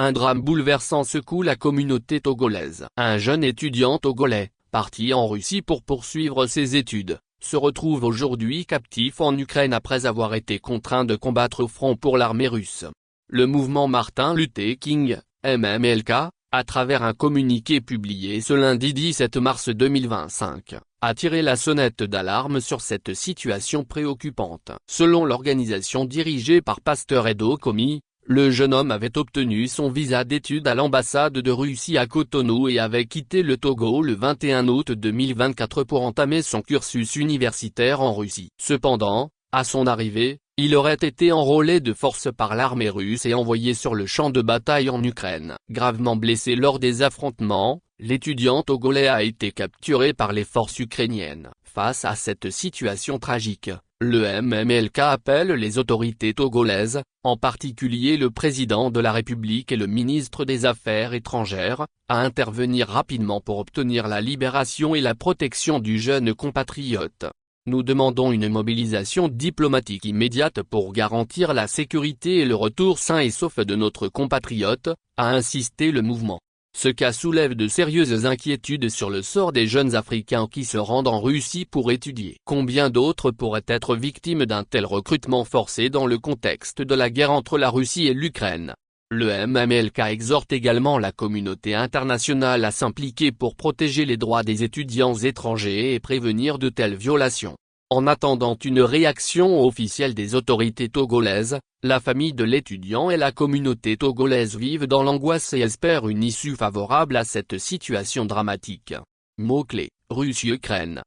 Un drame bouleversant secoue la communauté togolaise. Un jeune étudiant togolais, parti en Russie pour poursuivre ses études, se retrouve aujourd'hui captif en Ukraine après avoir été contraint de combattre au front pour l'armée russe. Le mouvement Martin Luther King, MMLK, à travers un communiqué publié ce lundi 17 mars 2025, a tiré la sonnette d'alarme sur cette situation préoccupante. Selon l'organisation dirigée par Pasteur Edo Komi, le jeune homme avait obtenu son visa d'études à l'ambassade de Russie à Cotonou et avait quitté le Togo le 21 août 2024 pour entamer son cursus universitaire en Russie. Cependant, à son arrivée, il aurait été enrôlé de force par l'armée russe et envoyé sur le champ de bataille en Ukraine. Gravement blessé lors des affrontements, l'étudiant togolais a été capturé par les forces ukrainiennes. Face à cette situation tragique, le MMLK appelle les autorités togolaises, en particulier le président de la République et le ministre des Affaires étrangères, à intervenir rapidement pour obtenir la libération et la protection du jeune compatriote. Nous demandons une mobilisation diplomatique immédiate pour garantir la sécurité et le retour sain et sauf de notre compatriote, a insisté le mouvement. Ce cas soulève de sérieuses inquiétudes sur le sort des jeunes Africains qui se rendent en Russie pour étudier. Combien d'autres pourraient être victimes d'un tel recrutement forcé dans le contexte de la guerre entre la Russie et l'Ukraine? Le MMLK exhorte également la communauté internationale à s'impliquer pour protéger les droits des étudiants étrangers et prévenir de telles violations. En attendant une réaction officielle des autorités togolaises, la famille de l'étudiant et la communauté togolaise vivent dans l'angoisse et espèrent une issue favorable à cette situation dramatique. Mots-clés: Russie-Ukraine.